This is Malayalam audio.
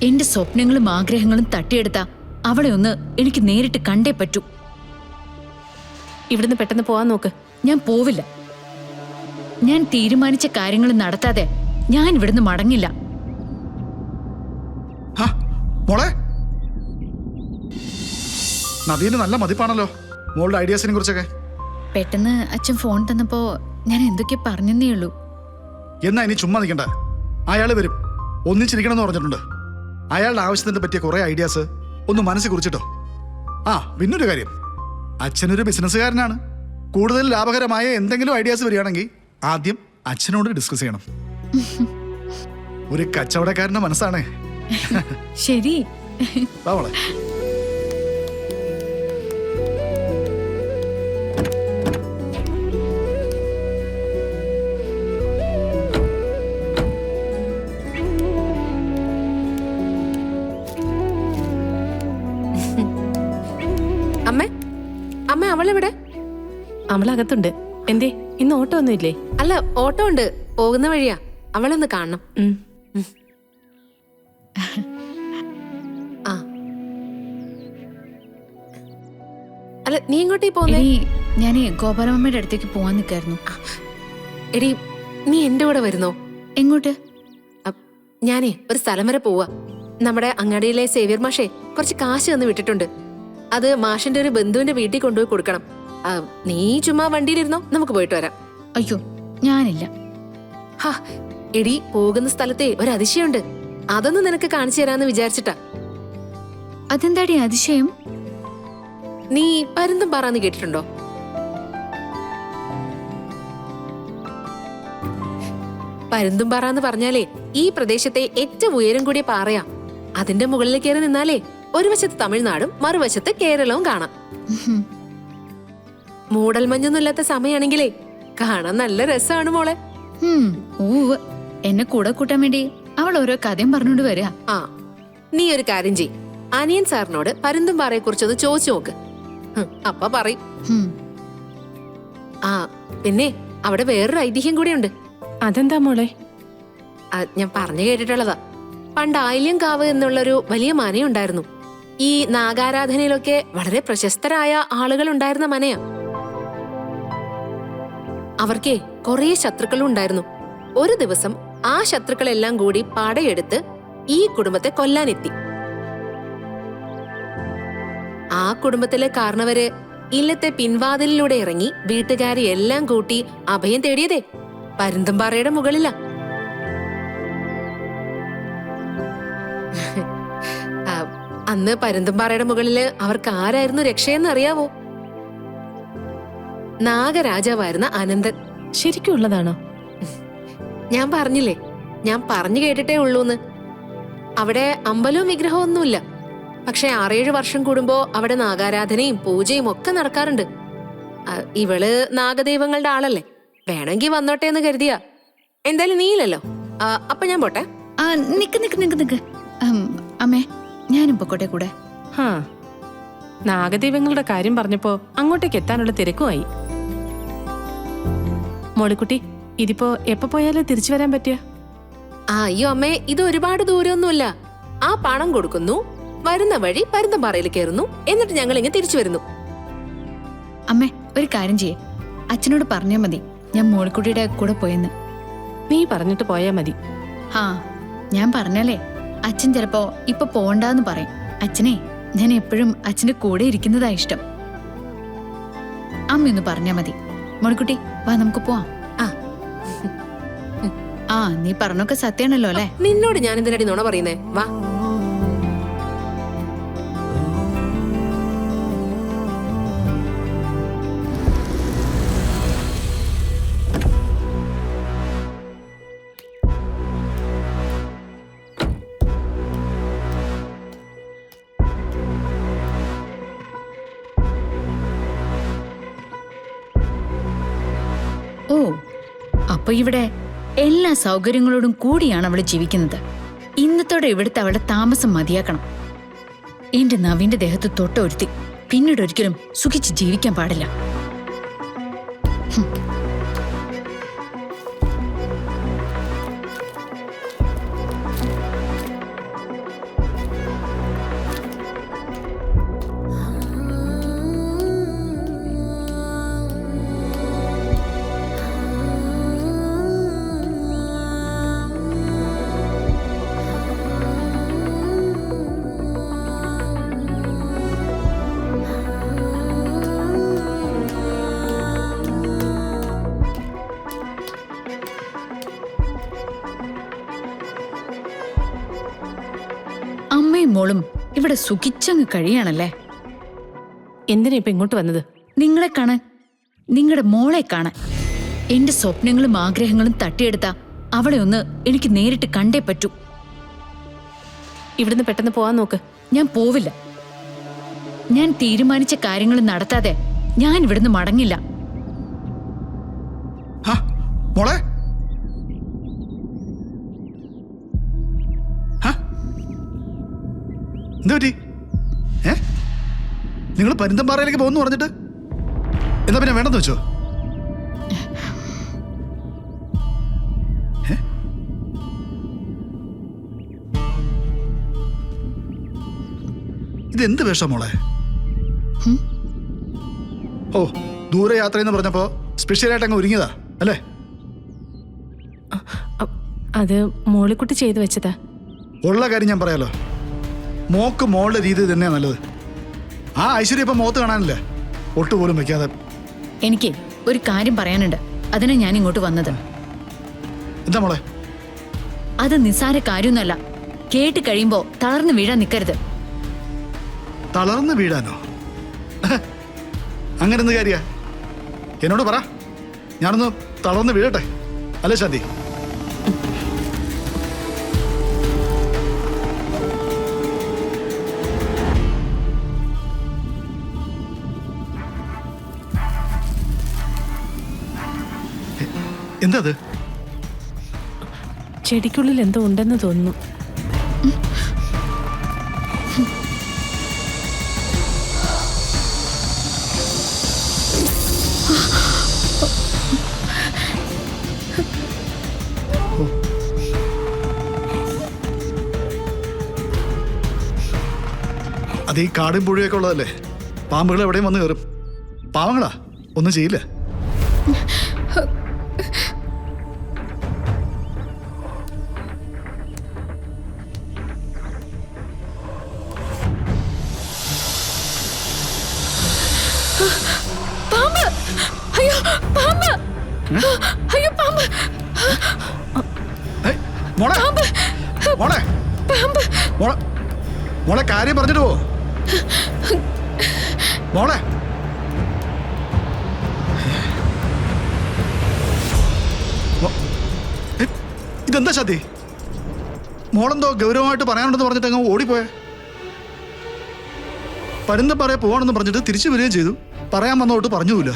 എന്റെ സ്വപ്നങ്ങളും ആഗ്രഹങ്ങളും തട്ടിയെടുത്ത അവളെ ഒന്ന് എനിക്ക് നേരിട്ട് കണ്ടേ പറ്റൂ. ഇവിടുന്ന് പെട്ടെന്ന് പോവാൻ നോക്ക്. ഞാൻ പോവില്ല. ഞാൻ തീരുമാനിച്ച കാര്യങ്ങൾ നടത്താതെ ഞാൻ ഇവിടുന്ന് മടങ്ങില്ല. മോളെ, നദീന് നല്ല മതിപ്പാണല്ലോ മോളുടെ ഐഡിയാസിനെ കുറിച്ചൊക്കെ. പെട്ടെന്ന് അച്ഛൻ ഫോൺ തന്നപ്പോ ഞാൻ എന്തൊക്കെ പറഞ്ഞേ ഉള്ളൂ. എന്നാ ഇനി ചുമ്മാ നിൽക്കണ്ട. അയാൾ വരും, ഒന്നിച്ചിരിക്കണമെന്ന് പറഞ്ഞിട്ടുണ്ട്. അയാളുടെ ആവശ്യത്തിന് പറ്റിയ കുറെ ഐഡിയാസ് ഒന്ന് മനസ്സിൽ കുറിച്ചിട്ടോ. പിന്നൊരു കാര്യം, അച്ഛനൊരു ബിസിനസ്സുകാരനാണ്. കൂടുതൽ ലാഭകരമായ എന്തെങ്കിലും ഐഡിയാസ് വരികയാണെങ്കിൽ ആദ്യം അച്ഛനോട് ഡിസ്കസ് ചെയ്യണം. ഒരു കച്ചവടക്കാരന്റെ മനസ്സാണ്. ശരി. മോളെ, അമ്മ അമ്മ അവളെവിടെ? അവളകത്തുണ്ട്. എന്തേ ഇന്ന് ഓട്ടോ ഒന്നും ഇല്ലേ? അല്ല, ഓട്ടോ ഉണ്ട്, പോകുന്ന വഴിയാ. അവളൊന്ന് കാണണം. അല്ല, നീ ഇങ്ങോട്ടേ പോന്നേ? ഞാൻ ഗോപാലമ്മയുടെ അടുത്തേക്ക് പോവാൻ നിൽക്കായിരുന്നു. എടി, നീ എന്റെ കൂടെ വരുന്നോ? എങ്ങോട്ട്? ഞാനേ ഒരു സ്ഥലം വരെ പോവാ. നമ്മുടെ അങ്ങാടിയിലെ സേവ്യർ മാഷേ കുറച്ച് കാശ് തന്ന് വിട്ടിട്ടുണ്ട്. അത് മാഷിന്റെ ഒരു ബന്ധുവിന്റെ വീട്ടിൽ കൊണ്ടുപോയി കൊടുക്കണം. നീ ചുമ്മാ വണ്ടിയിലിരുന്നോ, നമുക്ക് പോയിട്ട് വരാം. അയ്യോ, ഞാനില്ല. എടി, പോകുന്ന സ്ഥലത്തെ ഒരു അതിശയുണ്ട്. അതൊന്നും നിനക്ക് കാണിച്ചു തരാന്ന് വിചാരിച്ചിട്ടാ. അതെന്താടി അതിശയം? നീ പരുന്തും പാറാന്ന് കേട്ടിട്ടുണ്ടോ? പരുന്തും പാറാന്ന് പറഞ്ഞാലേ ഈ പ്രദേശത്തെ ഏറ്റവും ഉയരം കൂടിയ പാറയാ. അതിന്റെ മുകളിൽ കയറി നിന്നാലേ ഒരു വശത്ത് തമിഴ്നാടും മറുവശത്ത് കേരളവും കാണാം. മൂടൽമഞ്ഞൊന്നുമില്ലാത്ത സമയാണെങ്കിലേ കാണാൻ നല്ല രസമാണ് മോളെ. എന്നെ കൂടെ കൂട്ടാൻ വേണ്ടി അവൾ ഓരോ കഥയും പറഞ്ഞോണ്ട് വരിക. നീ ഒരു കാര്യം ചെയ്, അനിയൻ സാറിനോട് പരുന്തും പാറയെ കുറിച്ചൊന്ന് ചോദിച്ചു നോക്ക്. അപ്പ പറയും. പിന്നെ അവിടെ വേറൊരു ഐതിഹ്യം കൂടിയുണ്ട്. അതെന്താ മോളെ? ഞാൻ പറഞ്ഞു കേട്ടിട്ടുള്ളതാ. പണ്ട് ആയില്യംകാവ് എന്നുള്ളൊരു വലിയ മനയുണ്ടായിരുന്നു. ഈ നാഗാരാധനയിലൊക്കെ വളരെ പ്രശസ്തരായ ആളുകൾ ഉണ്ടായിരുന്ന മനയാ. അവർക്കേ കുറേ ശത്രുക്കളും ഉണ്ടായിരുന്നു. ഒരു ദിവസം ആ ശത്രുക്കളെല്ലാം കൂടി പടയെടുത്ത് ഈ കുടുംബത്തെ കൊല്ലാനെത്തി. ആ കുടുംബത്തിലെ കാരണവര് ഇല്ലത്തെ പിൻവാതിലിലൂടെ ഇറങ്ങി വീട്ടുകാരെ എല്ലാം കൂട്ടി അഭയം തേടിയതേ പരുന്തുംപാറയുടെ മുകളിലാ. അന്ന് പരുന്തുംപാറയുടെ മുകളില് അവർക്ക് ആരായിരുന്നു രക്ഷയെന്ന് അറിയാവോ? നാഗരാജാവായിരുന്ന അനന്തൻ. ശരിക്കും ഉള്ളതാണോ? ഞാൻ പറഞ്ഞില്ലേ, ഞാൻ പറഞ്ഞു കേട്ടിട്ടേ ഉള്ളൂന്ന്. അവിടെ അമ്പലവും വിഗ്രഹവും ഒന്നുമില്ല. പക്ഷെ 6-7 വർഷം കൂടുമ്പോ അവിടെ നാഗാരാധനയും പൂജയും ഒക്കെ നടക്കാറുണ്ട്. ഇവള് നാഗദൈവങ്ങളുടെ ആളല്ലേ, വേണമെങ്കിൽ വന്നോട്ടെ എന്ന് കരുതിയാ. എന്തായാലും നീയില്ലല്ലോ, അപ്പൊ ഞാൻ പോട്ടെ. നിക്ക്. അമ്മേ, ഞാനും പൊക്കോട്ടെ കൂടെ. നാഗദൈവങ്ങളുടെ കാര്യം പറഞ്ഞപ്പോ അങ്ങോട്ടേക്ക് എത്താനുള്ള തിരക്കുമായി. മോളിക്കുട്ടി, ഇതിപ്പോ എപ്പോ പോയാലും തിരിച്ചു വരാൻ പറ്റിയ? അയ്യോ അമ്മേ, ഇത് ഒരുപാട് ദൂരമൊന്നുമില്ല. ആ പണം കൊടുക്കുന്നു, വരുന്ന വഴി പരുന്തുംപാറയിൽ കയറുന്നു, എന്നിട്ട് ഞങ്ങൾ ഇങ്ങനെ തിരിച്ചു വരുന്നു. അമ്മേ, ഒരു കാര്യം ചെയ്യേ, അച്ഛനോട് പറഞ്ഞാ മതി ഞാൻ മോളിക്കുട്ടിയുടെ കൂടെ പോയെന്ന്. നീ പറഞ്ഞിട്ട് പോയാ മതി. ഞാൻ പറഞ്ഞാലേ അച്ഛൻ ചിലപ്പോ ഇപ്പൊ പോണ്ടാന്ന് പറയും. അച്ഛനെ ഞാൻ എപ്പോഴും അച്ഛന്റെ കൂടെ ഇരിക്കുന്നതാ ഇഷ്ടം. അമ്മയൊന്ന് പറഞ്ഞാ മതി. മോളിക്കുട്ടി, വാ നമുക്ക് പോവാം. നീ പറഞ്ഞൊക്കെ സത്യാണല്ലോ അല്ലേ? നിന്നോട് ഞാൻ എന്തിനടി നുണ പറയുന്നേ? വാ. അപ്പൊ ഇവിടെ എല്ലാ സൗകര്യങ്ങളോടും കൂടിയാണ് അവള് ജീവിക്കുന്നത്. ഇന്നത്തോടെ ഇവിടുത്തെ അവളുടെ താമസം മതിയാക്കണം. എന്റെ നവീന്റെ ദേഹത്ത് തൊട്ട ഒരുത്തി പിന്നീട് ഒരിക്കലും സുഖിച്ച് ജീവിക്കാൻ പാടില്ല. അമ്മയും മോളും ഇവിടെ സുഖിച്ചങ്ങ് കഴിയാണല്ലേ? എന്തിനാ ഇപ്പൊ ഇങ്ങോട്ട് വന്നത്? നിങ്ങളെ കാണാൻ, നിങ്ങളുടെ മോളെ കാണാൻ. എന്റെ സ്വപ്നങ്ങളും ആഗ്രഹങ്ങളും തട്ടിയെടുത്ത അവളെ ഒന്ന് എനിക്ക് നേരിട്ട് കണ്ടേ പറ്റൂ. ഇവിടുന്ന് പെട്ടെന്ന് പോവാൻ നോക്ക്. ഞാൻ പോവില്ല. ഞാൻ തീരുമാനിച്ച കാര്യങ്ങൾ നടത്താതെ ഞാൻ ഇവിടുന്ന് മടങ്ങില്ല. ഹാ, മോളെ എന്താ പറ്റി? നിങ്ങൾ പരുന്തംപാറയിലേക്ക് പോകുന്നു പറഞ്ഞിട്ട് എന്താ പിന്നെ വേണ്ടെന്ന് വെച്ചോ? ഇതെന്ത് വേഷം മോളെ? ഓ, ദൂരയാത്രയെന്ന് പറഞ്ഞപ്പോ സ്പെഷ്യലായിട്ട് അങ്ങ് ഒരുങ്ങിയതാ അല്ലേ? അത് മോളിക്കുട്ടി ചെയ്തു വെച്ചതാ. ഉള്ള കാര്യം ഞാൻ പറയാലോ, മോക്ക് മോളുടെ രീതി തന്നെയാ നല്ലത്. ആ ഐശ്വര്യം ഇപ്പൊ മുഖത്ത് കാണാനില്ല, ഒട്ടുപോലും വെക്കാതെ. എനിക്ക് ഒരു കാര്യം പറയാനുണ്ട്, അതിനാ ഞാൻ ഇങ്ങോട്ട് വന്നത്. എന്താ മോളെ? അത് നിസ്സാര കാര്യമൊന്നുമല്ല. കേട്ട് കഴിയുമ്പോ തളർന്നു വീഴാൻ നിൽക്കരുത്. തളർന്ന് വീഴാനോ? അങ്ങനെ എന്ത് കാര്യ? എന്നോട് പറ, ഞാനൊന്ന് തളർന്ന് വീഴട്ടെ അല്ലേ ശാന്തി? എന്താ അത്? ചെടിക്കുള്ളിൽ എന്തോ ഉണ്ടെന്ന് തോന്നുന്നു. അത് ഈ കാടും പുഴയൊക്കെ ഉള്ളതല്ലേ, പാമ്പുകൾ എവിടെയും വന്ന് കയറും. പാവങ്ങളാ, ഒന്നും ചെയ്യില്ല. പാമ്പ്! അയ്യോ പാമ്പ്! അയ്യോ പാമ്പ്! മോളെ മോളെ മോളെ മോളെ കാര്യം പറഞ്ഞിട്ട് പോ മോളെ. ഇതെന്താ ശാന്തി? മോളെന്തോ ഗൗരവമായിട്ട് പറയാനുണ്ടെന്ന് പറഞ്ഞിട്ട് അങ്ങ് ഓടിപ്പോയെ. പരുന്തം പറയാൻ പോവാണെന്ന് പറഞ്ഞിട്ട് തിരിച്ചു വരികയും ചെയ്തു. പറയാൻ വന്നോട്ട് പറഞ്ഞുമില്ല.